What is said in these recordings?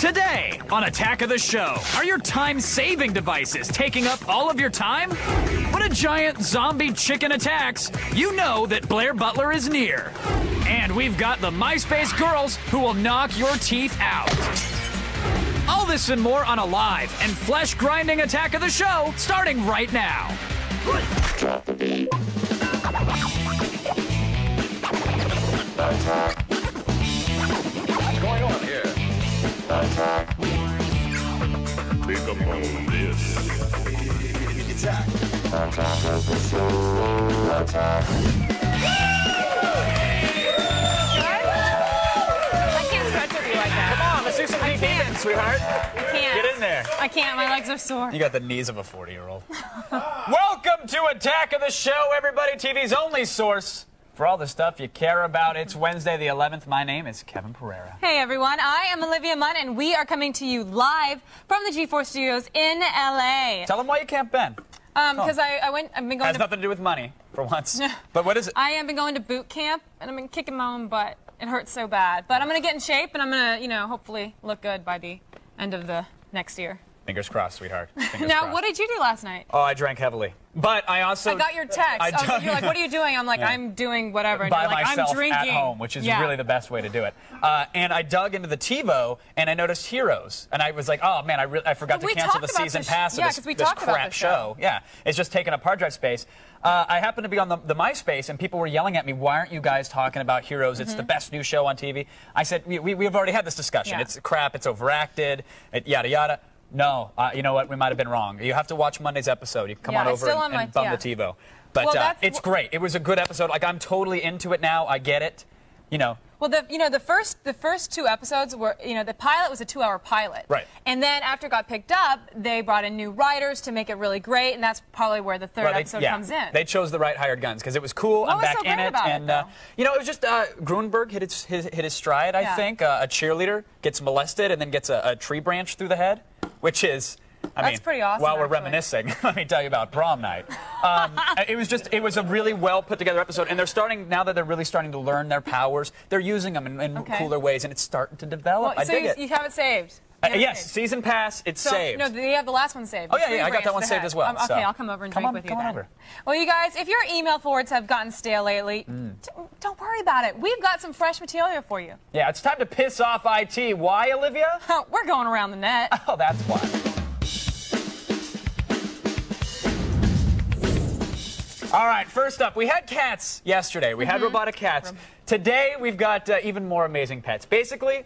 Today on Attack of the Show, are your time-saving devices taking up all of your time? When a giant zombie chicken attacks, you know that Blair Butler is near. And we've got the MySpace girls who will knock your teeth out. All this and more on a live and flesh-grinding Attack of the Show starting right now. Drop the beat. What's going on here? Attack. Think upon this. Attack. Attack of the Show. Attack. I can't stretch with you like that. Come on, let's do some deep breathing, sweetheart. I can't. Get in there. I can't. My legs are sore. You got the knees of a 40-year-old. Welcome to Attack of the Show, everybody. TV's only source for all the stuff you care about. It's Wednesday the 11th. My name is Kevin Pereira. Hey everyone, I am Olivia Munn, and we are coming to you live from the G4 Studios in LA. Tell them why you can't bend. Because I've been going Has to. nothing to do with money, for once. But what is it? I have been going to boot camp, and I've been kicking my own butt. It hurts so bad, but I'm gonna get in shape, and I'm gonna, hopefully look good by the end of the next year. Fingers crossed, sweetheart. Fingers Now, crossed. what did you do last night? Oh, I drank heavily. But I also... I got your text. You're like, what are you doing? I'm like, Yeah. I'm doing whatever. And by you're like, myself I'm drinking. at home, which is Yeah. really the best way to do it. And I dug into the TiVo, and I noticed Heroes. And I was like, oh, man, I forgot to We cancel the talked about season this- pass yeah, of 'cause we this talked about crap the show. Yeah, it's just taking up hard drive space. I happened to be on the MySpace, and people were yelling at me, why aren't you guys talking about Heroes? It's the best new show on TV. I said, we've already had this discussion. Yeah. It's crap, it's overacted, yada, yada. No, you know what? We might have been wrong. You have to watch Monday's episode. You can come Yeah, on it's over still and, on and my- bum yeah. the TiVo. But Well, it's great. It was a good episode. Like, I'm totally into it now. I get it. Well, the first two episodes were, the pilot was a 2-hour pilot. Right. And then after it got picked up, they brought in new writers to make it really great, and that's probably where the third episode comes in. They chose the right hired guns because it was cool. What I'm was back so in great it, about it, and though? it was just Grunberg hit his stride. I Yeah. think a cheerleader gets molested and then gets a tree branch through the head, which is. That's pretty awesome, While we're actually. reminiscing, let me tell you about prom night. It was a really well put together episode, and now that they're really starting to learn their powers, they're using them in Okay. cooler ways, and it's starting to develop. Well, I so dig it. you have it saved. You have it Yes, saved. season pass, it's So, saved. No, you have the last one saved. Oh, the yeah, tree I got branch that one to the saved head. as well. Okay, so. I'll come over and Come drink on, with you come on then. over. Well, you guys, if your email forwards have gotten stale lately, don't worry about it. We've got some fresh material for you. Yeah, it's time to piss off IT. Why, Olivia? We're going around the net. Oh, that's why. All right, first up, we had cats yesterday. We had robotic cats. Today, we've got even more amazing pets. Basically,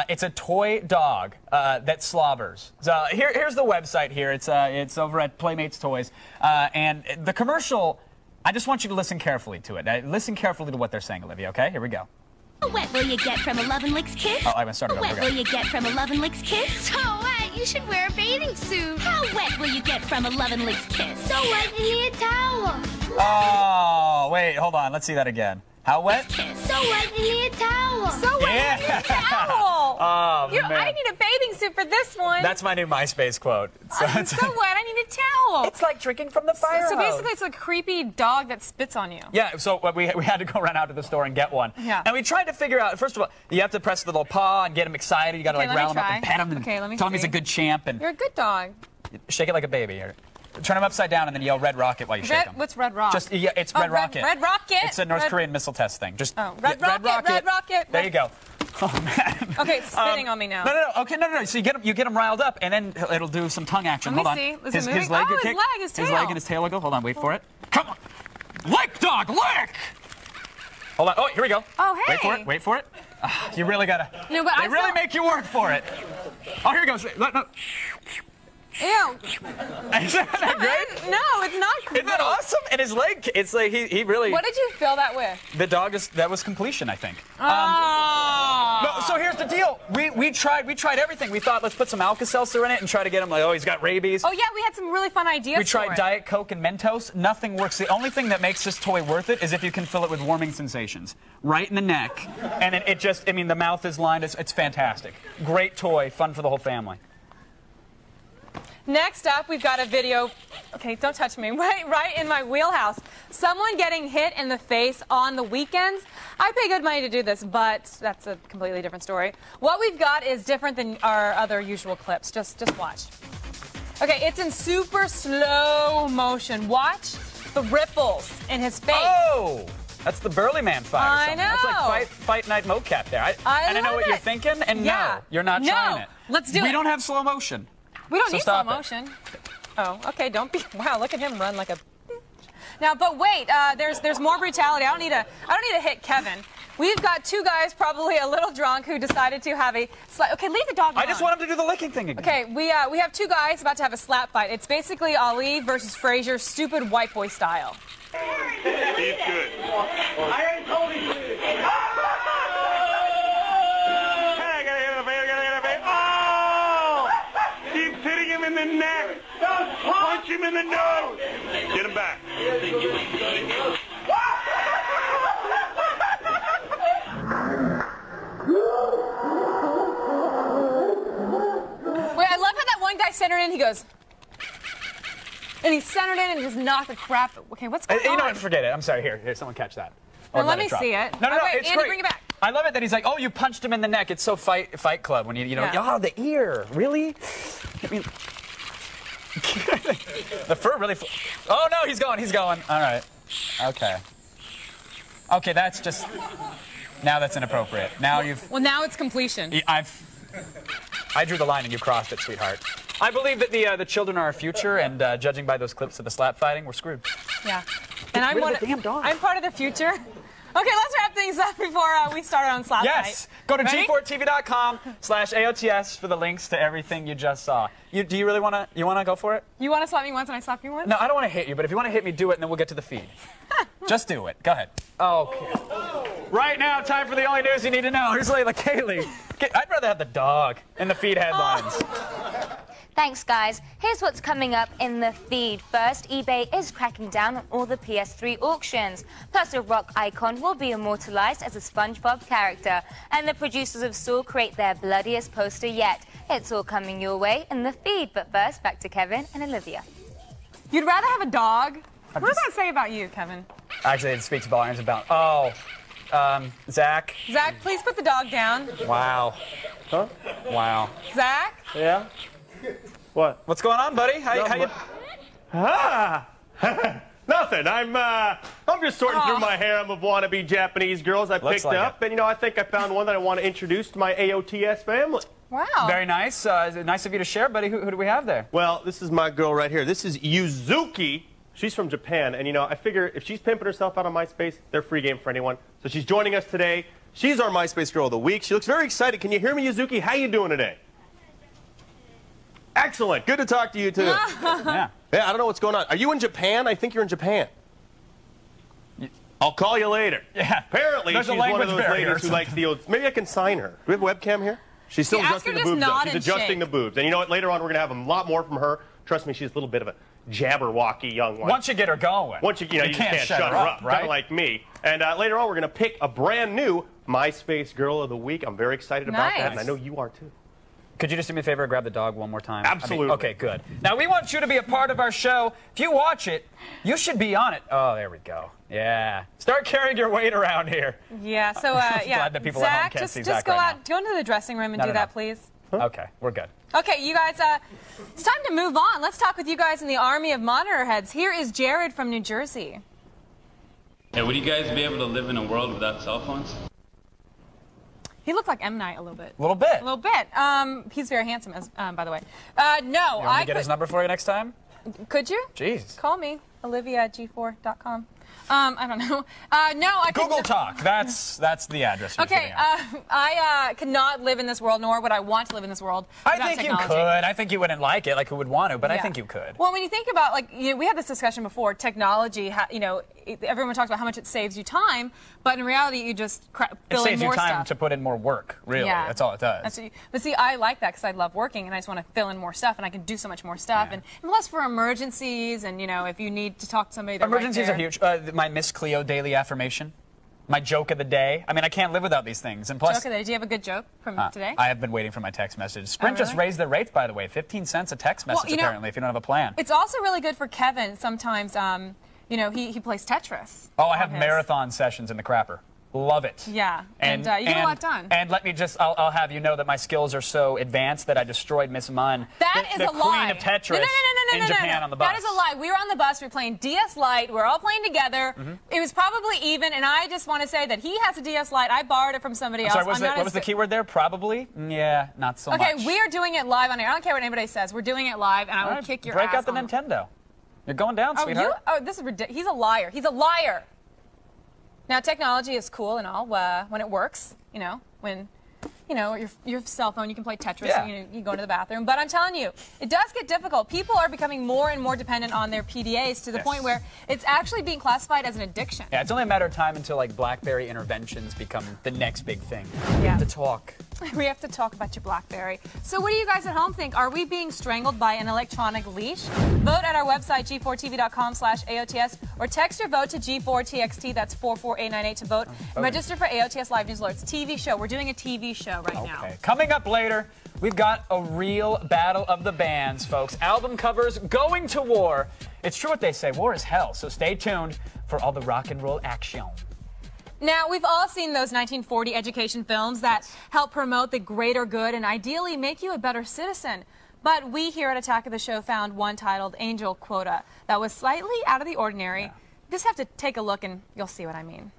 it's a toy dog that slobbers. So here's the website here. It's over at Playmates Toys. And the commercial, I just want you to listen carefully to it. Listen carefully to what they're saying, Olivia, okay? Here we go. How wet will you get from a Love and Licks kiss? Oh, I haven't started How over. wet will you get from a Love and Licks kiss? So wet, you should wear a bathing suit. How wet will you get from a Love and Licks kiss? So wet, you need a towel. Oh, wait, hold on. Let's see that again. How wet? Kiss. So wet, you need a towel. So wet, Yeah. you need a towel. Oh, man. I need a bathing suit for this one. That's my new MySpace quote. I'm so wet, I need a towel. It's like drinking from the fire So hose. basically, it's a creepy dog that spits on you. Yeah, so we had to go run out to the store and get one. Yeah. And we tried to figure out, first of all, you have to press the little paw and get him excited. You got to Okay, like let me round him up try. and pet him and Okay, let me tell him he's see. a good champ and You're a good dog. shake it like a baby. Or turn him upside down and then yell Red Rocket while you shake him. What's Red Rock? Just it's Oh, Red Rocket. Red Rocket. It's a North Red- Korean missile test thing. Just Oh, Red Rocket, Red Rocket. There you go. Oh man. Okay, it's spitting on me now. No. Okay, no. So you get him riled up, and then it'll do some tongue action. Let me Hold see. on. Is it moving? His leg Oh, will his kick. leg, his tail. His leg and his tail will go. Hold on, wait for it. Come on. Lick, dog, lick! Hold on. Oh, here we go. Oh, hey. Wait for it. Wait for it. You really gotta. No, but they I really felt- make you work for it. Oh, here it goes. No. Ew. Isn't that great? No, it's not. Isn't that awesome? And his leg, it's like he really. What did you fill that with? The dog that was completion, I think. Oh. No, so here's the deal. We tried everything. We thought let's put some Alka-Seltzer in it and try to get him like, oh, he's got rabies. Oh yeah, we had some really fun ideas. We tried for it. Diet Coke and Mentos. Nothing works. The only thing that makes this toy worth it is if you can fill it with warming sensations. Right in the neck. And it just, I mean, the mouth is lined. It's fantastic. Great toy. Fun for the whole family. Next up, we've got a video. Okay, don't touch me. Right in my wheelhouse. Someone getting hit in the face on the weekends. I pay good money to do this, but that's a completely different story. What we've got is different than our other usual clips. Just watch. Okay, it's in super slow motion. Watch the ripples in his face. Oh! That's the Burly Man fight. Or I something. That's know. like fight night mocap there. And I know love what you're it. thinking, and Yeah. no, you're not No. trying it. Let's do We it. don't have slow motion. We don't So need slow stop it. motion. Oh, okay. Don't be. Wow, look at him run like a. Now, but wait. There's more brutality. I don't need to hit Kevin. We've got two guys, probably a little drunk, who decided to have a. Okay, leave the dog alone. I just want him to do the licking thing again. Okay, we have two guys about to have a slap fight. It's basically Ali versus Frazier, stupid white boy style. He's good. I ain't told him. Hey, I gotta hit him, I gotta hit him. Oh! Keeps hitting him in the neck. Punch him in the nose. Get him back. Wait, I love how that one guy centered in. He goes, and he centered in and just knocked the crap. Okay, what's going on? You know what? Forget it. I'm sorry. Here, someone catch that. Now, Or let it me drop. see it. No, Oh, wait, it's Andy, great. bring it back. I love it that he's like, oh, you punched him in the neck. It's so Fight Club when you know, Yeah. oh, the ear, really? I mean, the fur really. Oh no, he's going. All right. Okay. Okay, that's just. Now that's inappropriate. Now you've. Well, now it's completion. I drew the line and you crossed it, sweetheart. I believe that the children are our future, and judging by those clips of the slap fighting, we're screwed. Yeah. And I'm rid of one. the damn dog. I'm part of the future. Okay, let's wrap things up before we start on Slap Yes. Fight. Go to Ready? g4tv.com/AOTS for the links to everything you just saw. Do you really want to? You want to go for it? You want to slap me once and I slap you once? No, I don't want to hit you, but if you want to hit me, do it, and then we'll get to the feed. Just do it. Go ahead. Okay. Right now, time for the only news you need to know. Here's Layla Kaylee. I'd rather have the dog in the feed headlines. Thanks, guys. Here's what's coming up in the feed. First, eBay is cracking down on all the PS3 auctions. Plus, a rock icon will be immortalized as a SpongeBob character. And the producers of Saw create their bloodiest poster yet. It's all coming your way in the feed. But first, back to Kevin and Olivia. You'd rather have a dog? What does that say about you, Kevin? Actually, it speaks volumes about. Oh, Zach. Zach, please put the dog down. Wow. Huh? Wow. Zach? Yeah? What? What's going on, buddy? How you? Ah! Nothing. I'm just sorting through my harem of wannabe Japanese girls I picked like up, it. and I think I found one that I want to introduce to my AOTS family. Wow. Very nice. Nice of you to share, buddy. Who do we have there? Well, this is my girl right here. This is Yuzuki. She's from Japan, and I figure if she's pimping herself out on MySpace, they're free game for anyone. So she's joining us today. She's our MySpace Girl of the Week. She looks very excited. Can you hear me, Yuzuki? How you doing today? Excellent. Good to talk to you, too. Yeah. Yeah, I don't know what's going on. Are you in Japan? I think you're in Japan. I'll call you later. Yeah. Apparently, There's a she's one of language those barrier or ladies who likes the old... Maybe I can sign her. Do we have a webcam here? She's still ask her adjusting to the just boobs. nod She's and adjusting shake. the boobs. And you know what? Later on, we're going to have a lot more from her. Trust me, she's a little bit of a jabberwocky young one. Once you get her going, Once you just can't shut her up, right? kind of like me. And later on, we're going to pick a brand new MySpace Girl of the Week. I'm very excited about that, and I Nice. know you are, too. Could you just do me a favor and grab the dog one more time? Absolutely. Okay, good. Now, we want you to be a part of our show. If you watch it, you should be on it. Oh, there we go. Yeah. Start carrying your weight around here. Yeah, so, yeah. glad that people at home Zach, can't see just Zach go right out, go into the dressing room and No, do no, that, no. please. Okay, we're good. Okay, you guys, it's time to move on. Let's talk with you guys in the army of monitor heads. Here is Jared from New Jersey. Hey, would you guys be able to live in a world without cell phones? He looked like M. Night a little bit. A little bit. A little bit. He's very handsome, as by the way. No, You want me to get his number for you next time? Could you? Jeez. Call me, Olivia@g4.com. I don't know. No, I Google could, Talk. That's the address. You're Okay, sitting on. I cannot live in this world, nor would I want to live in this world I without think technology. you could. I think you wouldn't like it, like who would want to, but I Yeah. think you could. Well, when you think about, like, we had this discussion before, technology, everyone talks about how much it saves you time, but in reality, you just It fill in saves you more time stuff. to put in more work, really. Yeah. That's all it does. That's what but see, I like that because I love working and I just want to fill in more stuff and I can do so much more stuff. Yeah. And plus for emergencies and, if you need to talk to somebody, they're right Emergencies there. are huge. My Miss Cleo daily affirmation. My joke of the day. I mean, I can't live without these things. And plus, Joke of the day. Do you have a good joke from today? I have been waiting for my text message. Sprint just really? raised their rates, by the way. 15 cents a text message, apparently, if you don't have a plan. It's also really good for Kevin. Sometimes, you know, he plays Tetris. Oh, I have marathon sessions in the crapper. Love it. Yeah, and you get a lot done. And let me just, I'll have you know that my skills are so advanced that I destroyed Miss Munn, That is the a lie. queen of Tetris in Japan on the bus. That is a lie. We were on the bus. We were playing DS Lite. We were all playing together. It was probably even, and I just want to say that he has a DS Lite. I borrowed it from somebody else. Sorry, what was the keyword there? Probably? Yeah, not so much. Okay, we are doing it live on air. I don't care what anybody says. We're doing it live, and I will kick your ass. Break out the Nintendo. You're going down, sweetheart. This is ridiculous. He's a liar. He's a liar. Now, technology is cool and all when it works, you know, when, you know, your cell phone, you can play Tetris, and, you go into the bathroom. But I'm telling you, it does get difficult. People are becoming more and more dependent on their PDAs to the point where it's actually being classified as an addiction. Yeah, it's only a matter of time until, like, BlackBerry interventions become the next big thing. Yeah. We have to talk. We have to talk about your BlackBerry. So what do you guys at home think? Are we being strangled by an electronic leash? Vote at our website, g4tv.com/AOTS, or text your vote to G4TXT, that's 44898 to vote. And register for AOTS Live News Alerts. TV show. We're doing a TV show right now. Coming up later, we've got a real battle of the bands, folks. Album covers going to war. It's true what they say, war is hell, so stay tuned for all the rock and roll action. Now, we've all seen those 1940 education films that help promote the greater good and ideally make you a better citizen. But we here at Attack of the Show found one titled Angel Quota that was slightly out of the ordinary. You just have to take a look and you'll see what I mean.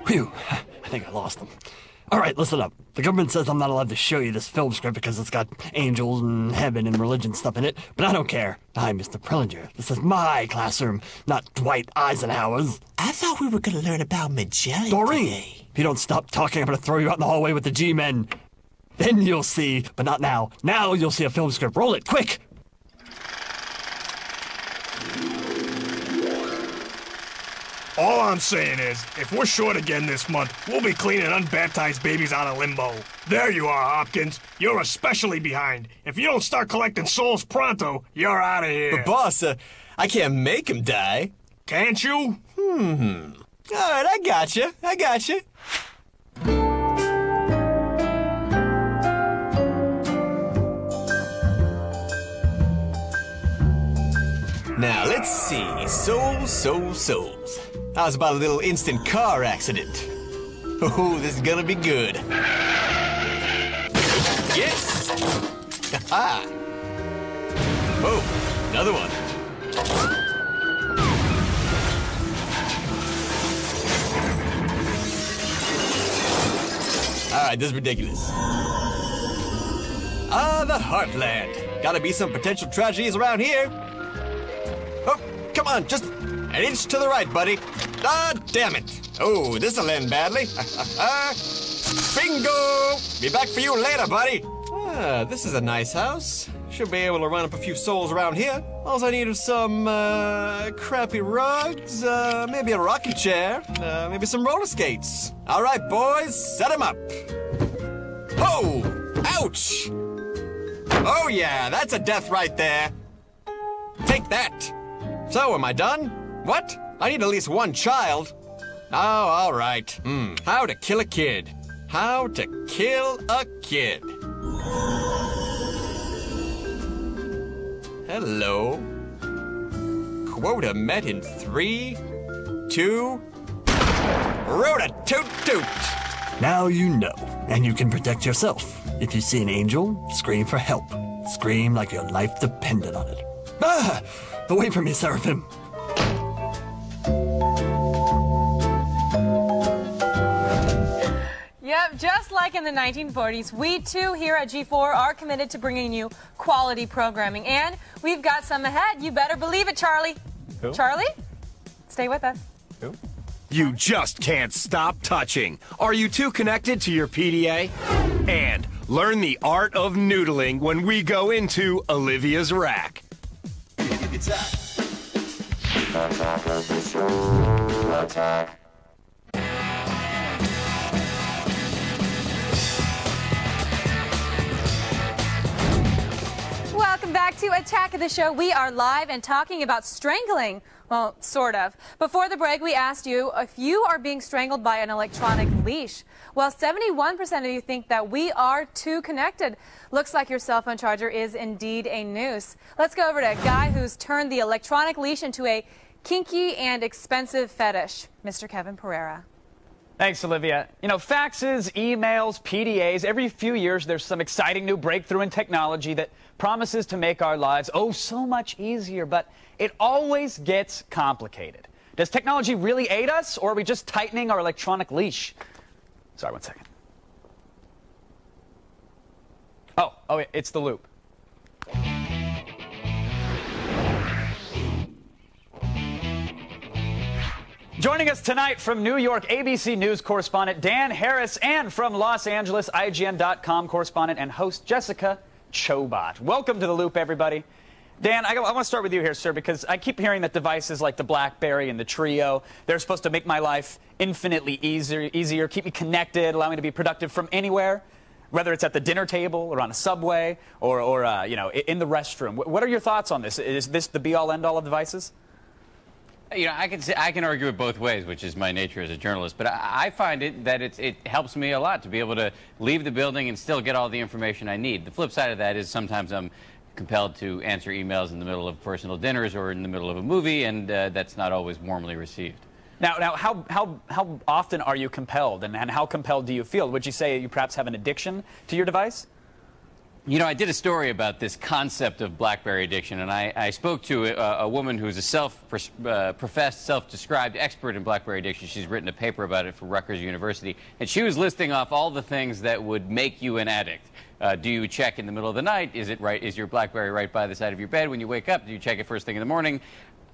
Phew, I think I lost them. All right, listen up. The government says I'm not allowed to show you this film script because it's got angels and heaven and religion stuff in it, but I don't care. I'm Mr. Prillinger. This is my classroom, not Dwight Eisenhower's. I thought we were going to learn about Magellan Doreen, today. if you don't stop talking, I'm going to throw you out in the hallway with the G-men. Then you'll see, but not now. Now you'll see a film script. Roll it, quick! All I'm saying is, if we're short again this month, we'll be cleaning unbaptized babies out of limbo. There you are, Hopkins. You're especially behind. If you don't start collecting souls pronto, you're out of here. But boss, I can't make him die. Can't you? All right, I gotcha. Now, let's see. Souls. How's about a little instant car accident? Oh, this is gonna be good. Yes! Ha! Oh, another one. Alright, this is ridiculous. The Heartland. Gotta be some potential tragedies around here. Oh, come on, just an inch to the right, buddy. Ah, damn it. Oh, this'll end badly. Bingo! Be back for you later, buddy. This is a nice house. Should be able to run up a few souls around here. All I need is some, crappy rugs, maybe a rocking chair, maybe some roller skates. All right, boys, set 'em up. Oh! Ouch! Oh, yeah, that's a death right there. Take that. So, am I done? What? I need at least one child. Oh, all right. How to kill a kid. How to kill a kid. Hello. Quota met in 3, 2... Root-a-toot-toot! Now you know, and you can protect yourself. If you see an angel, scream for help. Scream like your life depended on it. Ah! Away from me, Seraphim. Yep, just like in the 1940s, we too here at G4 are committed to bringing you quality programming. And we've got some ahead. You better believe it, Charlie. Who? Charlie? Stay with us. Who? You just can't stop touching. Are you too connected to your PDA? And learn the art of noodling when we go into Olivia's rack. It's Attack of the Show. Attack. Welcome Welcome back to Attack of the Show. We are live and talking about strangling. Well, sort of. Before the break, we asked you if you are being strangled by an electronic leash. Well, 71% of you think that we are too connected. Looks like your cell phone charger is indeed a noose. Let's go over to a guy who's turned the electronic leash into a kinky and expensive fetish. Mr. Kevin Pereira. Thanks, Olivia. You know, faxes, emails, PDAs, every few years there's some exciting new breakthrough in technology that promises to make our lives, oh, so much easier, but it always gets complicated. Does technology really aid us, or are we just tightening our electronic leash? Sorry, one second. Oh, it's the loop. Joining us tonight from New York, ABC News correspondent Dan Harris, and from Los Angeles, IGN.com correspondent and host Jessica Chobot. Welcome to The Loop, everybody. Dan, I want to start with you here, sir, because I keep hearing that devices like the BlackBerry and the Trio, they're supposed to make my life infinitely easier, keep me connected, allow me to be productive from anywhere, whether it's at the dinner table or on a subway or you know, in the restroom. What are your thoughts on this? Is this the be-all, end-all of devices? You know, I can argue it both ways, which is my nature as a journalist. But I find it helps me a lot to be able to leave the building and still get all the information I need. The flip side of that is sometimes I'm compelled to answer emails in the middle of personal dinners or in the middle of a movie, and that's not always warmly received. Now, how often are you compelled, and how compelled do you feel? Would you say you perhaps have an addiction to your device? You know, I did a story about this concept of BlackBerry addiction, and I spoke to a woman who's a professed, self-described expert in BlackBerry addiction. She's written a paper about it for Rutgers University, and she was listing off all the things that would make you an addict. Do you check in the middle of the night? Is your BlackBerry right by the side of your bed when you wake up? Do you check it first thing in the morning?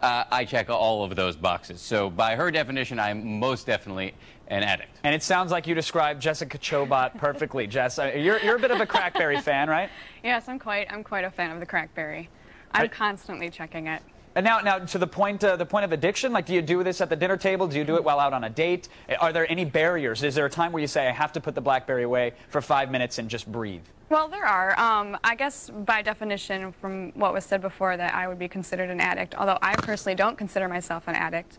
I check all of those boxes. So by her definition, I'm most definitely an addict. And it sounds like you described Jessica Chobot perfectly, Jess. You're a bit of a Crackberry fan, right? Yes, I'm quite a fan of the Crackberry. I'm constantly checking it. And now to the point of addiction, like, do you do this at the dinner table? Do you do it while out on a date? Are there any barriers? Is there a time where you say, I have to put the BlackBerry away for 5 minutes and just breathe? Well, there are. I guess by definition, from what was said before, that I would be considered an addict, although I personally don't consider myself an addict.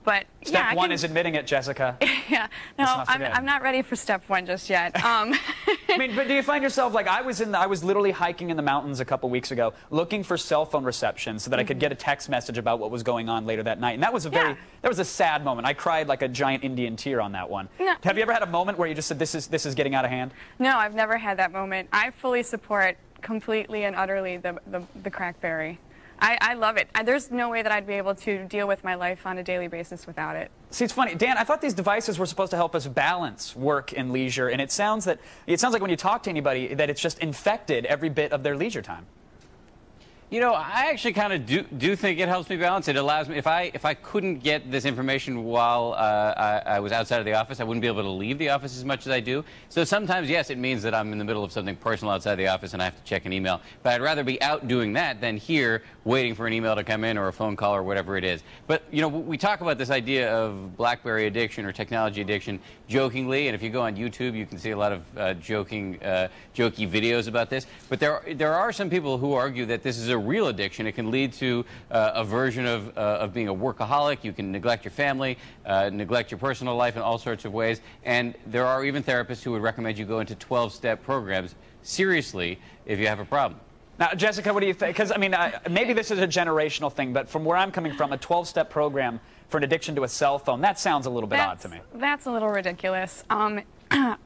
But Step one is admitting it, Jessica. Yeah, no, I'm not ready for step one just yet. I mean, but do you find yourself, like, I was literally hiking in the mountains a couple weeks ago, looking for cell phone reception so that I could get a text message about what was going on later that night, and that was that was a sad moment. I cried like a giant Indian tear on that one. No. Have you ever had a moment where you just said, this is getting out of hand? No, I've never had that moment. I fully support completely and utterly the Crackberry. I love it. There's no way that I'd be able to deal with my life on a daily basis without it. See, it's funny, Dan, I thought these devices were supposed to help us balance work and leisure, and it sounds like when you talk to anybody that it's just infected every bit of their leisure time. You know, I actually kind of do think it helps me balance. It allows me, if I couldn't get this information while I was outside of the office, I wouldn't be able to leave the office as much as I do. So sometimes, yes, it means that I'm in the middle of something personal outside the office and I have to check an email. But I'd rather be out doing that than here waiting for an email to come in or a phone call or whatever it is. But, you know, we talk about this idea of BlackBerry addiction or technology addiction jokingly, and if you go on YouTube, you can see a lot of jokey videos about this. But there are some people who argue that this is a real addiction. It can lead to a version of being a workaholic. You can neglect your family, neglect your personal life in all sorts of ways. And there are even therapists who would recommend you go into 12-step programs seriously if you have a problem. Now, Jessica, what do you think? Because, I mean, maybe this is a generational thing, but from where I'm coming from, a 12-step program for an addiction to a cell phone, that sounds a little bit odd to me. That's a little ridiculous.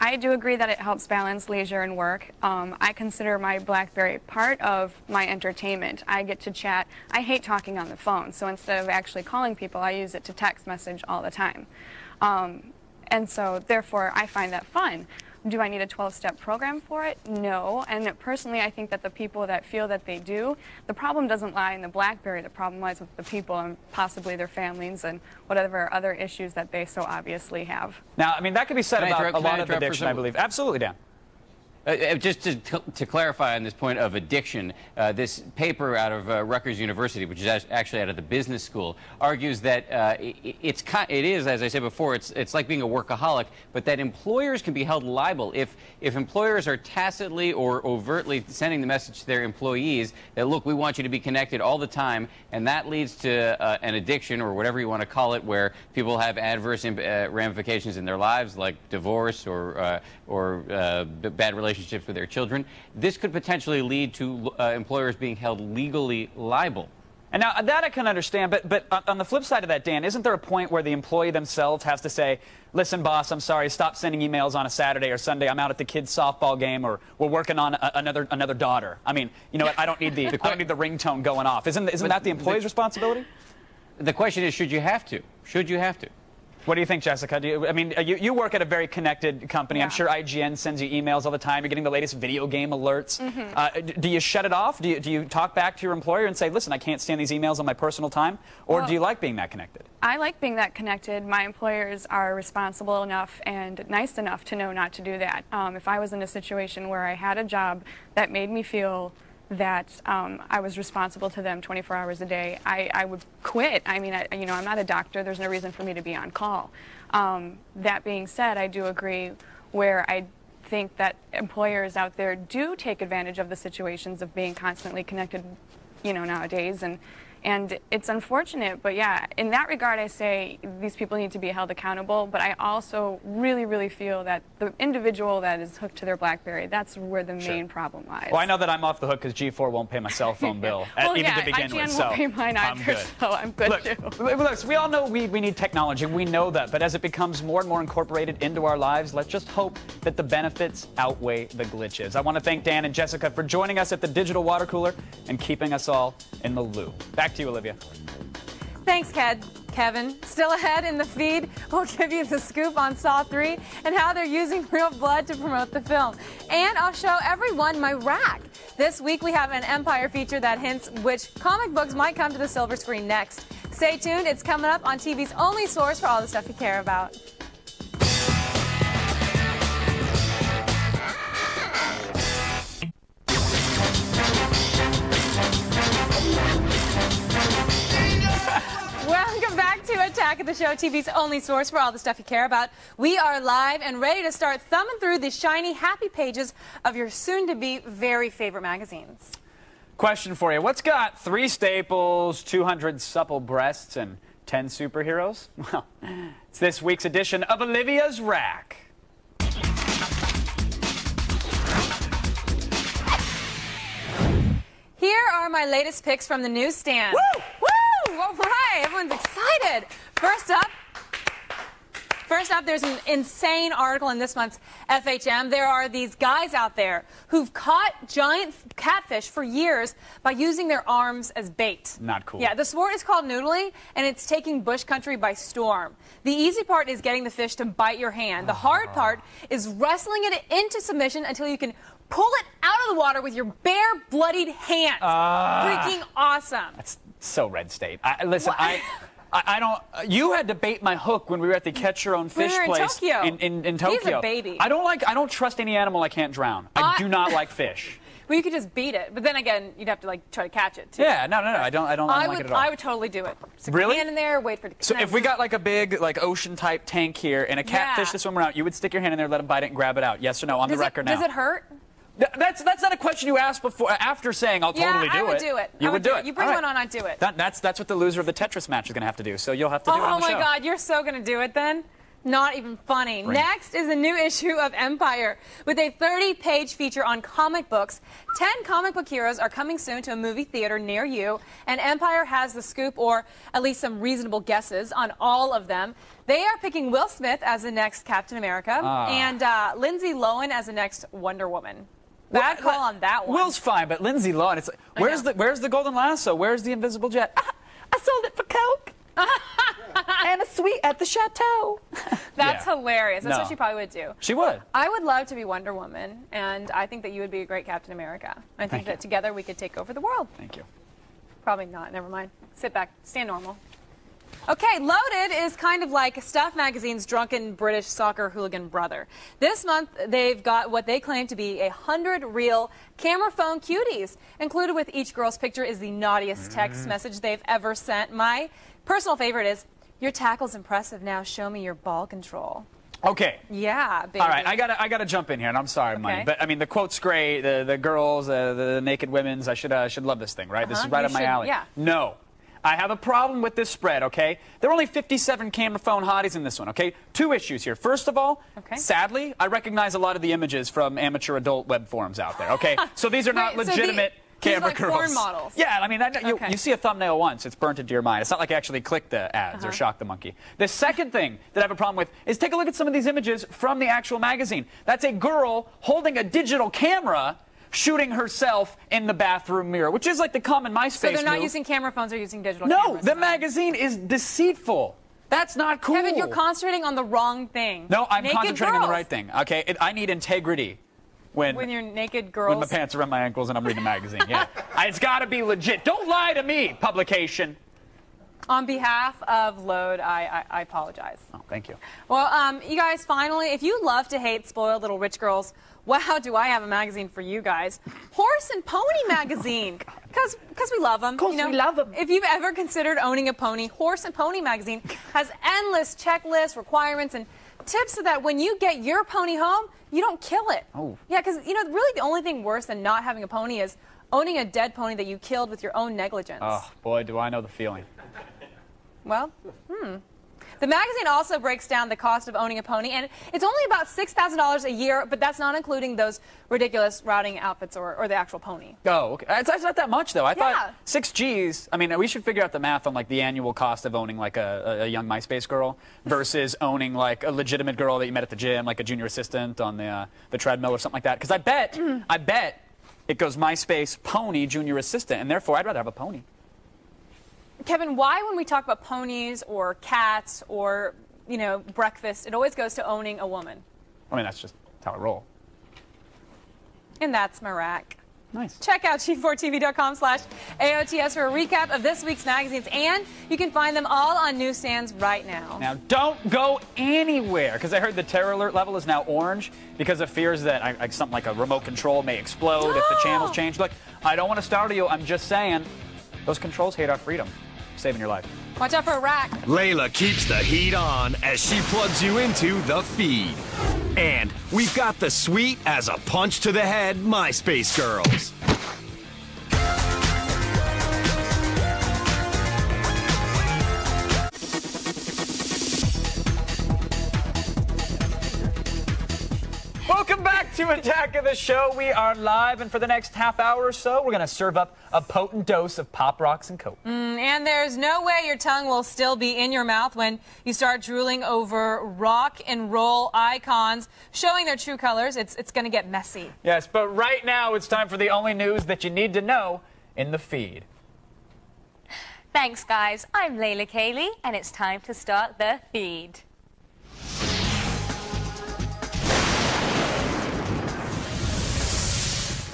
I do agree that it helps balance leisure and work. I consider my BlackBerry part of my entertainment. I get to chat. I hate talking on the phone, so instead of actually calling people, I use it to text message all the time. And so, therefore, I find that fun. Do I need a 12-step program for it? No. And personally, I think that the people that feel that they do, the problem doesn't lie in the BlackBerry. The problem lies with the people and possibly their families and whatever other issues that they so obviously have. Now, I mean, that could be said about a lot of addiction, I believe. Absolutely, Dan. Just to clarify on this point of addiction, this paper out of Rutgers University, which is actually out of the business school, argues that it is, as I said before, it's like being a workaholic, but that employers can be held liable if employers are tacitly or overtly sending the message to their employees that, look, we want you to be connected all the time, and that leads to an addiction or whatever you want to call it, where people have adverse ramifications in their lives, like divorce or bad relationships with their children. This could potentially lead to employers being held legally liable. And now, that I can understand, but on the flip side of that, Dan, isn't there a point where the employee themselves has to say, listen, boss, I'm sorry, stop sending emails on a Saturday or Sunday. I'm out at the kids' softball game, or we're working on another daughter. I mean, you know what? I don't need the ringtone going off. Isn't that the employee's responsibility? The question is, should you have to? Should you have to? What do you think, Jessica? You work at a very connected company. Yeah. I'm sure IGN sends you emails all the time. You're getting the latest video game alerts. Mm-hmm. Do you shut it off? Do you talk back to your employer and say, listen, I can't stand these emails on my personal time? Or do you like being that connected? I like being that connected. My employers are responsible enough and nice enough to know not to do that. If I was in a situation where I had a job that made me feel that I was responsible to them 24 hours a day, I would quit. I mean, I'm not a doctor. There's no reason for me to be on call. That being said, I do agree where I think that employers out there do take advantage of the situations of being constantly connected, nowadays. And it's unfortunate, but yeah, in that regard, I say these people need to be held accountable, but I also really, really feel that the individual that is hooked to their BlackBerry, that's where the main problem lies. Well, I know that I'm off the hook because G4 won't pay my cell phone bill, even to begin with, so won't pay mine either, so I'm good too. Look, we all know we need technology, we know that, but as it becomes more and more incorporated into our lives, let's just hope that the benefits outweigh the glitches. I want to thank Dan and Jessica for joining us at the Digital Water Cooler and keeping us all in the loop. Back to you, Olivia. Thanks, Kevin. Still ahead in the feed, we'll give you the scoop on Saw 3 and how they're using real blood to promote the film. And I'll show everyone my rack. This week we have an Empire feature that hints which comic books might come to the silver screen next. Stay tuned, it's coming up on TV's only source for all the stuff you care about. Welcome back to Attack of the Show, TV's only source for all the stuff you care about. We are live and ready to start thumbing through the shiny, happy pages of your soon-to-be very favorite magazines. Question for you. What's got 3 staples, 200 supple breasts, and 10 superheroes? Well, it's this week's edition of Olivia's Rack. Here are my latest picks from the newsstand. Woo! Woo! All right, everyone's excited. First up, there's an insane article in this month's FHM. There are these guys out there who've caught giant catfish for years by using their arms as bait. Not cool. Yeah, the sport is called noodling, and it's taking bush country by storm. The easy part is getting the fish to bite your hand. The hard part is wrestling it into submission until you can pull it out of the water with your bare, bloodied hands. Freaking awesome. That's so Red State. Listen, I don't. You had to bait my hook when we were at the Catch Your Own Fish place in Tokyo. He's a baby. I don't trust any animal I can't drown. I do not like fish. Well, you could just beat it, but then again, you'd have to try to catch it too. Yeah, no. I don't like it at all. I would totally do it. Stick really? Your hand in there, wait for it to So if we got like a big ocean type tank here and a catfish to swim around, you would stick your hand in there, let him bite it, and grab it out. Yes or no? On the record now. Does it hurt? That's not a question you asked before. After saying I'll totally do it. Yeah, I would do it. You would do it. You bring one on, I'd do it. That's what the loser of the Tetris match is going to have to do. So you'll have to do it on the show. Oh my God, you're so going to do it then? Not even funny. Next is a new issue of Empire with a 30-page feature on comic books. 10 comic book heroes are coming soon to a movie theater near you, and Empire has the scoop, or at least some reasonable guesses, on all of them. They are picking Will Smith as the next Captain America and Lindsay Lohan as the next Wonder Woman. Bad call on that one. Will's fine, but Lindsay Lohan, it's like, where's the golden lasso? Where's the invisible jet? I sold it for Coke. And a sweet at the chateau. That's hilarious. That's what she probably would do. She would. I would love to be Wonder Woman, and I think that you would be a great Captain America. I think that together we could take over the world. Thank you. Probably not. Never mind. Sit back. Stand normal. Okay, Loaded is kind of like Stuff Magazine's drunken British soccer hooligan brother. This month, they've got what they claim to be 100 real camera phone cuties. Included with each girl's picture is the naughtiest text message they've ever sent. My personal favorite is, "Your tackle's impressive, now show me your ball control." Okay. Yeah, baby. All right, I gotta jump in here, and I'm sorry, Money, but I mean the quote's great. The girls, the naked women's. I should love this thing, right? This is right up my alley. Yeah. No, I have a problem with this spread. Okay, there are only 57 camera phone hotties in this one. Okay, 2 issues here. First of all, sadly, I recognize a lot of the images from amateur adult web forums out there. Okay, so these are not legitimate. Camera girls. Porn models. Yeah, I mean, you see a thumbnail once, it's burnt into your mind. It's not like you actually click the ads or shock the monkey. The second thing that I have a problem with is take a look at some of these images from the actual magazine. That's a girl holding a digital camera shooting herself in the bathroom mirror, which is like the common MySpace So they're not move. using camera phones, they're using digital cameras. No, the magazine is deceitful. That's not cool. Kevin, you're concentrating on the wrong thing. No, I'm Naked concentrating on the girls. right thing. Okay, I need integrity. When you're naked girls. When my pants are around my ankles and I'm reading a magazine, yeah. It's got to be legit. Don't lie to me, publication. On behalf of Load, I apologize. Oh, thank you. Well, you guys, finally, if you love to hate spoiled little rich girls, wow, do I have a magazine for you guys. Horse and Pony Magazine. Because we love them. Of course, we love them. If you've ever considered owning a pony, Horse and Pony Magazine has endless checklists, requirements, and tips so that when you get your pony home, you don't kill it. Oh. Yeah, because, really the only thing worse than not having a pony is owning a dead pony that you killed with your own negligence. Oh, boy, do I know the feeling. Well, The magazine also breaks down the cost of owning a pony, and it's only about $6,000 a year, but that's not including those ridiculous routing outfits or the actual pony. Oh, okay. It's not that much, though. I thought 6 Gs, I mean, we should figure out the math on, like, the annual cost of owning, like, a young MySpace girl versus owning, like, a legitimate girl that you met at the gym, like a junior assistant on the treadmill or something like that. Because I bet it goes MySpace, pony, junior assistant, and therefore I'd rather have a pony. Kevin, why when we talk about ponies or cats or, breakfast, it always goes to owning a woman? I mean, that's just how I roll. And that's my rack. Nice. Check out G4TV.com/AOTS for a recap of this week's magazines, and you can find them all on newsstands right now. Now, don't go anywhere, because I heard the terror alert level is now orange because of fears that something like a remote control may explode if the channels change. Look, I don't want to startle you. I'm just saying, those controls hate our freedom. Saving your life. Watch out for a rack. Layla keeps the heat on as she plugs you into the feed. And we've got the sweet as a punch to the head MySpace girls. Welcome back to Attack of the Show. We are live, and for the next half hour or so, we're going to serve up a potent dose of Pop Rocks and Coke. And there's no way your tongue will still be in your mouth when you start drooling over rock and roll icons showing their true colors. It's going to get messy. Yes, but right now it's time for the only news that you need to know in the feed. Thanks, guys. I'm Layla Kaylee, and it's time to start the feed.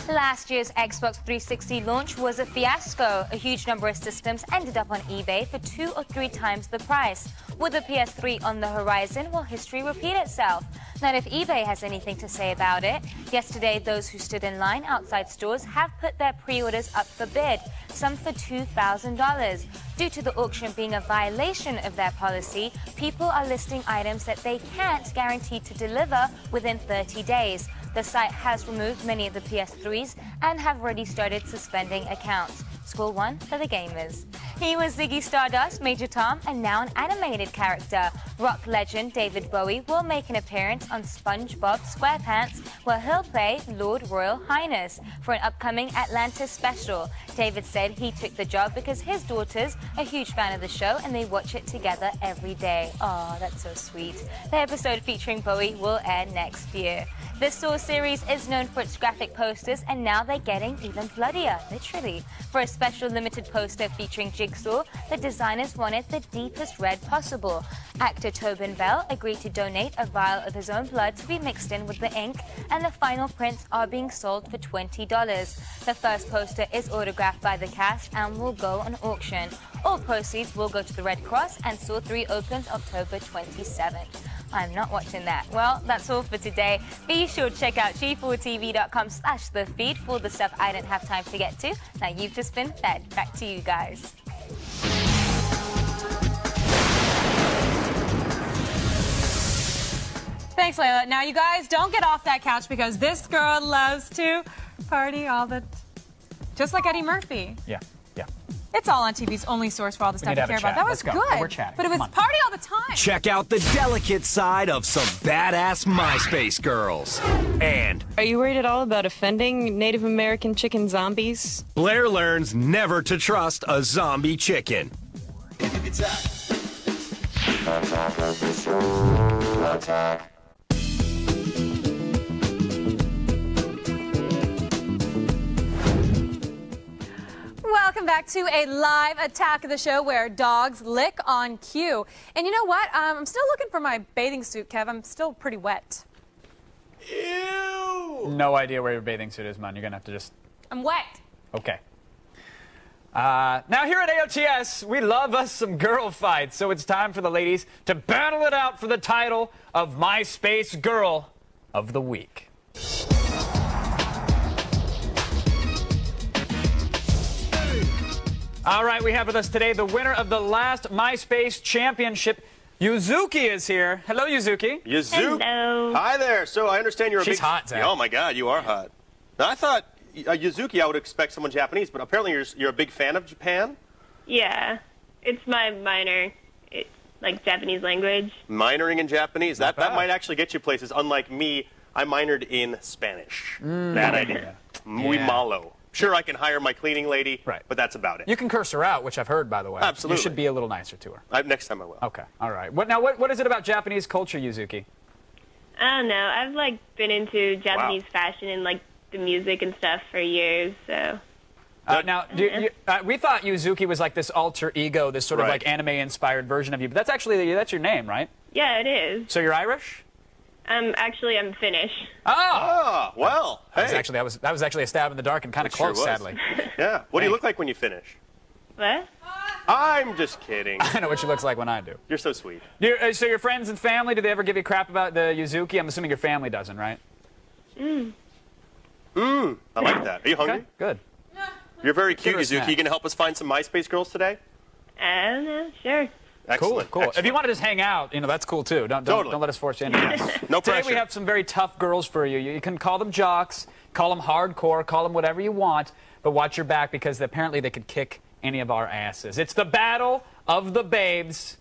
Last year's Xbox 360 launch was a fiasco. A huge number of systems ended up on eBay for 2 or 3 times the price. With the PS3 on the horizon, will history repeat itself? Not if eBay has anything to say about it. Yesterday, those who stood in line outside stores have put their pre-orders up for bid, some for $2,000. Due to the auction being a violation of their policy, people are listing items that they can't guarantee to deliver within 30 days. The site has removed many of the PS3s and have already started suspending accounts. Score 1 for the gamers. He was Ziggy Stardust, Major Tom, and now an animated character. Rock legend David Bowie will make an appearance on SpongeBob SquarePants, where he'll play Lord Royal Highness for an upcoming Atlantis special. David said he took the job because his daughter's a huge fan of the show and they watch it together every day. Aw, that's so sweet. The episode featuring Bowie will air next year. The Saw series is known for its graphic posters, and now they're getting even bloodier, literally. For a special limited poster featuring Jigsaw, the designers wanted the deepest red possible. Actor Tobin Bell agreed to donate a vial of his own blood to be mixed in with the ink, and the final prints are being sold for $20. The first poster is autographed by the cast and will go on auction. All proceeds will go to the Red Cross, and Saw 3 opens October 27th. I'm not watching that. Well, that's all for today. Be sure to check out G4TV.com/thefeed for all the stuff I didn't have time to get to. Now you've just been fed. Back to you guys. Thanks, Layla. Now, you guys, don't get off that couch because this girl loves to party all the just like Eddie Murphy. Yeah. It's all on TV's only source for all the stuff you care about. That was good. We're chatting. But it was party all the time. Check out the delicate side of some badass MySpace girls. And Are you worried at all about offending Native American chicken zombies? Blair learns never to trust a zombie chicken. Attack of the show. Attack. Welcome back to a live attack of the show where dogs lick on cue. And you know what? I'm still looking for my bathing suit, Kev. I'm still pretty wet. Ew! No idea where your bathing suit is, man. You're going to have to just... I'm wet. Okay. Now here at AOTS, we love us some girl fights, so it's time for the ladies to battle it out for the title of MySpace Girl of the Week. All right, we have with us today the winner of the last MySpace Championship. Yuzuki is here. Hello, Yuzuki. Yuzuki. Hello. Hi there. So I understand you're a She's big... hot, Zach. Oh, my God, you are hot. Now, I thought, Yuzuki, I would expect someone Japanese, but apparently you're a big fan of Japan? Yeah. It's my minor. It's like Japanese language. Minoring in Japanese. That might actually get you places. Unlike me, I minored in Spanish. That I did. Muy malo. Sure, I can hire my cleaning lady, but that's about it. You can curse her out, which I've heard, by the way. Absolutely. You should be a little nicer to her. Next time I will. Okay, all right. What is it about Japanese culture, Yuzuki? I don't know. I've like been into Japanese fashion and like the music and stuff for years, so. Now, we thought Yuzuki was like this alter ego, this sort of like anime-inspired version of you, but that's your name, right? Yeah, it is. So you're Irish? Actually, I'm Finnish. Oh, well, hey. That was actually a stab in the dark and kind of close, sadly. Yeah. What do you look like when you finish? What? I'm just kidding. I know what she looks like when I do. You're so sweet. So your friends and family, do they ever give you crap about the Yuzuki? I'm assuming your family doesn't, right? I like that. Are you hungry? Okay, good. You're very cute, Give her a Yuzuki. snack. You going to help us find some MySpace girls today? I don't know. Sure. Excellent. Cool. If you want to just hang out, that's cool too. Don't let us force you into this. No Today pressure. we have some very tough girls for you. You can call them jocks, call them hardcore, call them whatever you want, but watch your back because apparently they could kick any of our asses. It's the battle of the babes.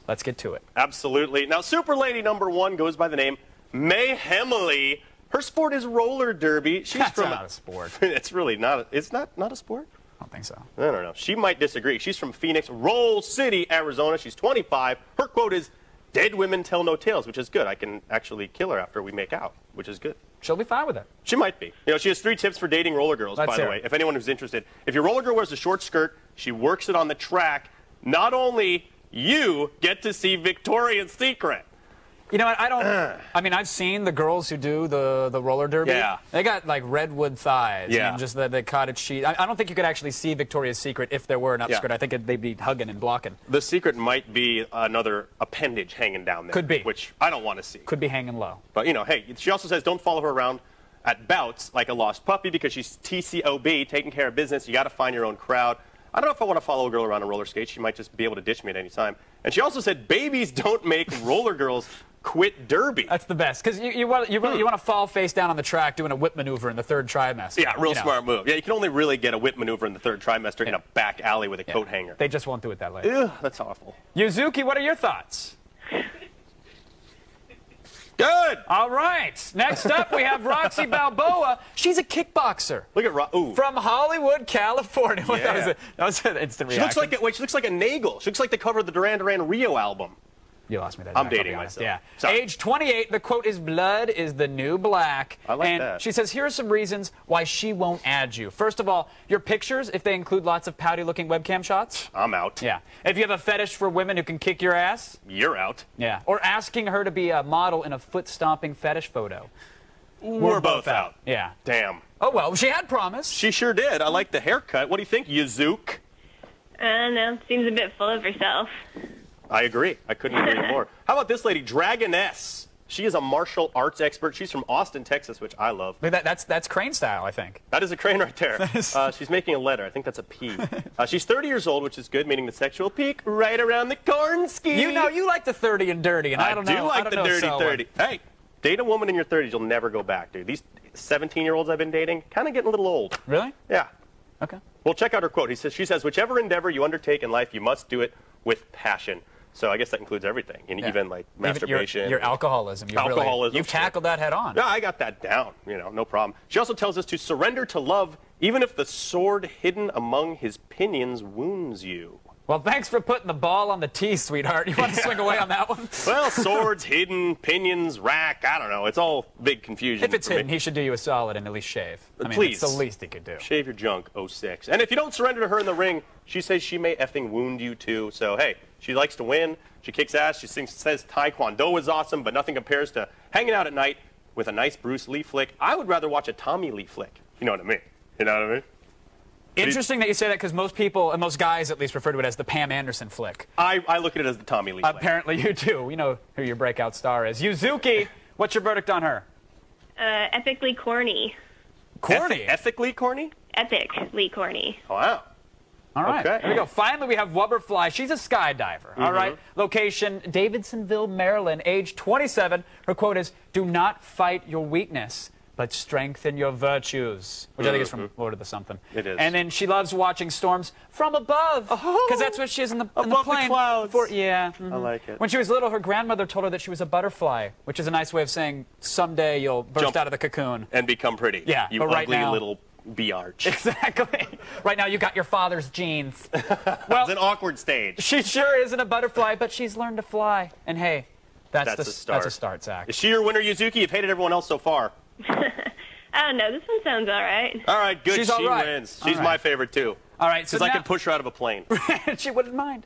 Let's get to it. Absolutely. Now, Super Lady number 1 goes by the name May Hemily. Her sport is roller derby. That's not a sport. It's really not. It's not a sport? I don't think so. I don't know. She might disagree. She's from Phoenix, Roll City, Arizona. She's 25. Her quote is, "Dead women tell no tales," which is good. I can actually kill her after we make out, which is good. She'll be fine with it. She might be. She has 3 tips for dating roller girls, by the way, if anyone who's interested. If your roller girl wears a short skirt, she works it on the track, not only you get to see Victoria's Secret. You know what? I've seen the girls who do the roller derby. Yeah. They got like redwood thighs. Yeah. And just the cottage cheese. I don't think you could actually see Victoria's Secret if there were an upskirt. I think they'd be hugging and blocking. The secret might be another appendage hanging down there. Could be. Which I don't want to see. Could be hanging low. But, hey, she also says don't follow her around at bouts like a lost puppy because she's TCOB, taking care of business. You got to find your own crowd. I don't know if I want to follow a girl around on roller skates. She might just be able to ditch me at any time. And she also said babies don't make roller girls quit derby. That's the best because you want to fall face down on the track doing a whip maneuver in the 3rd trimester. Yeah, real smart move. Yeah, you can only really get a whip maneuver in the 3rd trimester in a back alley with a coat hanger. They just won't do it that way. Ew, that's awful. Yuzuki, what are your thoughts? Good. All right. Next up, we have Roxy Balboa. She's a kickboxer. Look at from Hollywood, California. Yeah. That was an instant She reaction. she looks like a Nagel. She looks like the cover of the Duran Duran Rio album. You lost me there. I'm Zach, I'll dating be honest. myself. Yeah. Sorry. Age 28. The quote is, "Blood is the new black." I like and that. she says, here are some reasons why she won't add you. First of all, your pictures, if they include lots of pouty-looking webcam shots. I'm out. Yeah. If you have a fetish for women who can kick your ass. You're out. Yeah. Or asking her to be a model in a foot-stomping fetish photo. We're both out. Yeah. Damn. Oh, well, she had promised. She sure did. I like the haircut. What do you think, Yuzuki? I don't know. Seems a bit full of herself. I agree. I couldn't agree more. How about this lady, Dragoness? She is a martial arts expert. She's from Austin, Texas, which I love. That's crane style, I think. That is a crane right there. She's making a letter. I think that's a P. She's 30 years old, which is good, meaning the sexual peak right around the corn ski. You know, you like the 30 and dirty, and I don't know. I do like the dirty 30. Hey, date a woman in your 30s, you'll never go back, dude. These 17-year-olds I've been dating, kind of getting a little old. Really? Yeah. Okay. Well, check out her quote. She says, whichever endeavor you undertake in life, you must do it with passion. So I guess that includes everything, and even like masturbation. Your alcoholism. You've tackled that head on. Yeah, I got that down. No problem. She also tells us to surrender to love, even if the sword hidden among his pinions wounds you. Well, thanks for putting the ball on the tee, sweetheart. You want to swing away on that one? Well, swords, hidden, pinions, rack, I don't know. It's all big confusion. If it's hidden, he should do you a solid and at least shave. I mean, Please. It's the least he could do. Shave your junk, 06. And if you don't surrender to her in the ring, she says she may effing wound you too. So, hey, she likes to win. She kicks ass. She says Taekwondo is awesome, but nothing compares to hanging out at night with a nice Bruce Lee flick. I would rather watch a Tommy Lee flick. You know what I mean? You know what I mean? Interesting that you say that, because most people, and most guys at least, refer to it as the Pam Anderson flick. I look at it as the Tommy Lee flick. Apparently you do. We know who your breakout star is. Yuzuki, what's your verdict on her? Epically corny. Corny? Ethically corny? Epically corny. Wow. All right, Okay. Here we go. Finally, we have Wubberfly. She's a skydiver. All right. Location, Davidsonville, Maryland, age 27. Her quote is, "Do not fight your weakness, but strengthen your virtues," which I think is from Lord of the Something. It is. And then she loves watching storms from above, because that's what she is in the plane. Above the clouds. Yeah. I like it. When she was little, her grandmother told her that she was a butterfly, which is a nice way of saying someday you'll burst out of the cocoon. And become pretty. Yeah, You but right ugly now- little biatch. Exactly. Right now, you got your father's genes. Well, it's an awkward stage. She sure isn't a butterfly, but she's learned to fly. And hey, that's a start. That's a start, Zach. Is she your winner, Yuzuki? You've hated everyone else so far. I don't know. This one sounds all right. All right, good. She's she all right. wins. All She's right. my favorite, too. All right, so Because I now- can push her out of a plane. She wouldn't mind.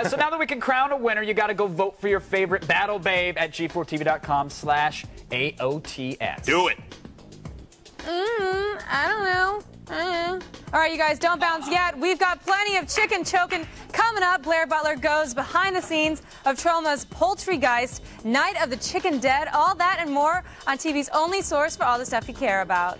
So now that we can crown a winner, you got to go vote for your favorite battle babe at g4tv.com/AOTS. Do it. I don't know. All right, you guys, don't bounce yet. We've got plenty of chicken choking coming up. Blair Butler goes behind the scenes of Troma's Poultrygeist, Night of the Chicken Dead, all that and more on TV's only source for all the stuff you care about.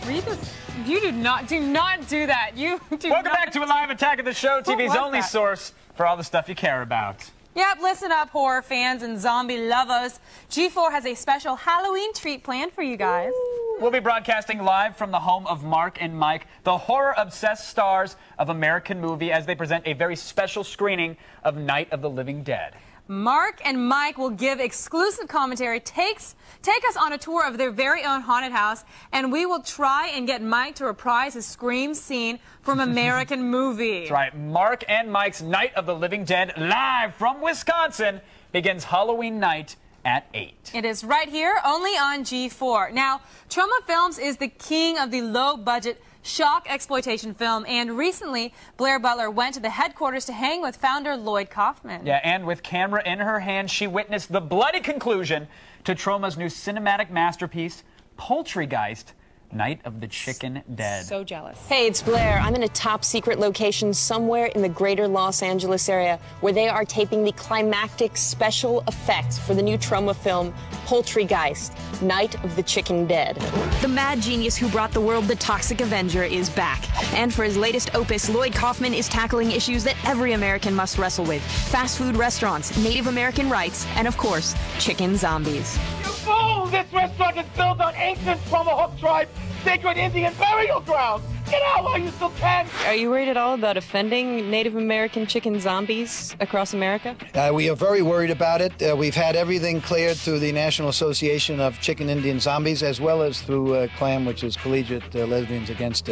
Read this. You do not do that. You do Welcome back to a live attack of the show, TV's was only that? source for all the stuff you care about. Yep, listen up, horror fans and zombie lovers. G4 has a special Halloween treat planned for you guys. We'll be broadcasting live from the home of Mark and Mike, the horror-obsessed stars of American Movie, as they present a very special screening of Night of the Living Dead. Mark and Mike will give exclusive commentary, take us on a tour of their very own haunted house, and we will try and get Mike to reprise his scream scene from American Movie. That's right. Mark and Mike's Night of the Living Dead, live from Wisconsin, begins Halloween night at 8. It is right here, only on G4. Now, Troma Films is the king of the low-budget shock exploitation film, and recently Blair Butler went to the headquarters to hang with founder Lloyd Kaufman. Yeah, and with camera in her hand, she witnessed the bloody conclusion to Troma's new cinematic masterpiece, Poultrygeist, Night of the Chicken Dead. So jealous. Hey, it's Blair. I'm in a top secret location somewhere in the greater Los Angeles area where they are taping the climactic special effects for the new Troma film, Poultrygeist, Night of the Chicken Dead. The mad genius who brought the world the Toxic Avenger is back. And for his latest opus, Lloyd Kaufman is tackling issues that every American must wrestle with. Fast food restaurants, Native American rights, and of course, chicken zombies. You fool! This restaurant is built on ancient Tomahawk tribe sacred Indian burial grounds. Get out while you still can. Are you worried at all about offending Native American chicken zombies across America? We are very worried about it. We've had everything cleared through the National Association of Chicken Indian Zombies, as well as through CLAM, which is Collegiate Lesbians Against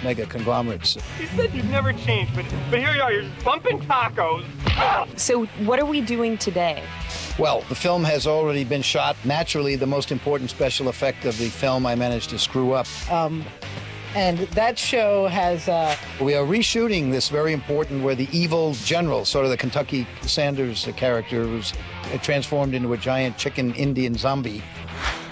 Mega Conglomerates. You said you've never changed, but here you are, you're just bumping tacos. So what are we doing today? Well, the film has already been shot. Naturally, the most important special effect of the film I managed to screw up. And that show has... We are reshooting this very important where the evil general, sort of the Kentucky Sanders character, was transformed into a giant chicken Indian zombie.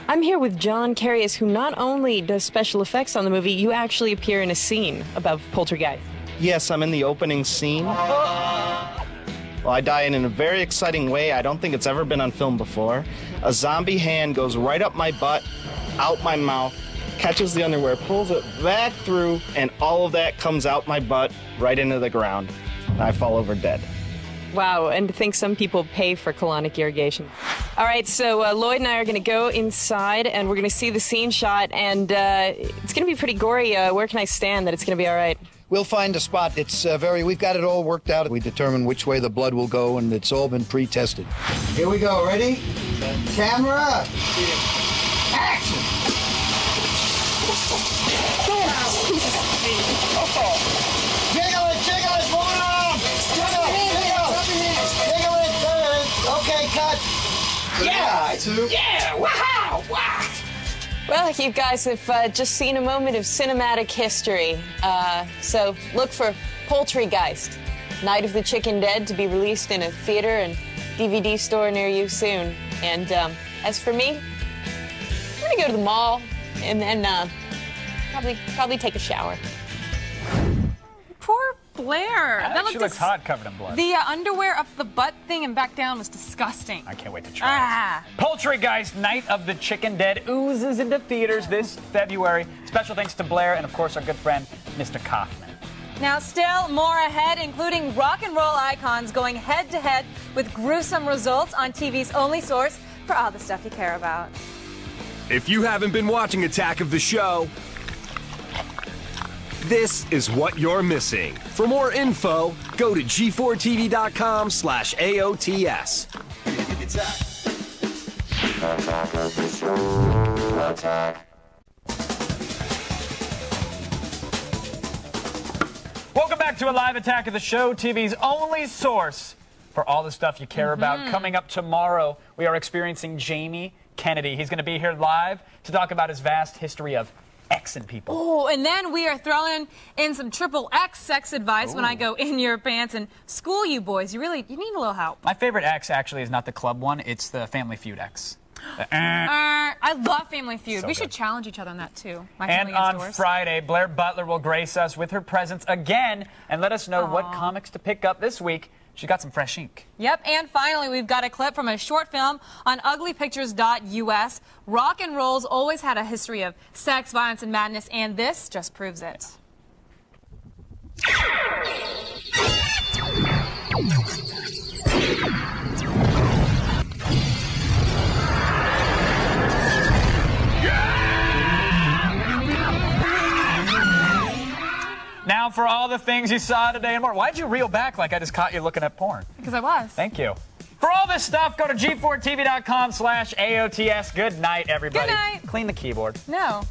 I'm here with John Carius, who not only does special effects on the movie, you actually appear in a scene about Poltergeist. Yes, I'm in the opening scene. Well, I die in a very exciting way. I don't think it's ever been on film before. A zombie hand goes right up my butt, out my mouth, catches the underwear, pulls it back through, and all of that comes out my butt right into the ground. I fall over dead. Wow, and to think some people pay for colonic irrigation. All right, so Lloyd and I are going to go inside, and we're going to see the scene shot, and it's going to be pretty gory. Where can I stand that it's going to be all right? We'll find a spot. It's we've got it all worked out. We determine which way the blood will go, and it's all been pre-tested. Here we go. Ready? Camera. Action. Jiggle it, move it on. Jiggle it. Okay, cut. Yeah, wow. Well, you guys have just seen a moment of cinematic history. So look for Poultrygeist, Night of the Chicken Dead, to be released in a theater and DVD store near you soon. And as for me, I'm going to go to the mall and then probably take a shower. Poor Blair. That she looks hot covered in blood. The underwear up the butt thing and back down was disgusting. I can't wait to try it. Poultrygeist, Night of the Chicken Dead oozes into theaters this February. Special thanks to Blair and, of course, our good friend, Mr. Kaufman. Now, still more ahead, including rock and roll icons going head-to-head with gruesome results on TV's only source for all the stuff you care about. If you haven't been watching Attack of the Show, this is what you're missing. For more info, go to g4tv.com/AOTS. Attack of the Show. Attack. Welcome back to a live Attack of the Show, TV's only source for all the stuff you care about. Coming up tomorrow, we are experiencing Jamie Kennedy. He's going to be here live to talk about his vast history of Xing people. Oh, and then we are throwing in some XXX sex advice when I go in your pants and school you boys. You need a little help. My favorite X actually is not the club one, it's the Family Feud X. I love Family Feud. So we good. should challenge each other on that too. And on Friday, Blair Butler will grace us with her presence again and let us know what comics to pick up this week. She got some fresh ink. Yep, and finally, we've got a clip from a short film on uglypictures.us. Rock and roll's always had a history of sex, violence, and madness, and this just proves it. Now for all the things you saw today and more. Why'd you reel back like I just caught you looking at porn? Because I was. Thank you. For all this stuff, go to g4tv.com/AOTS. Good night, everybody. Good night. Clean the keyboard. No.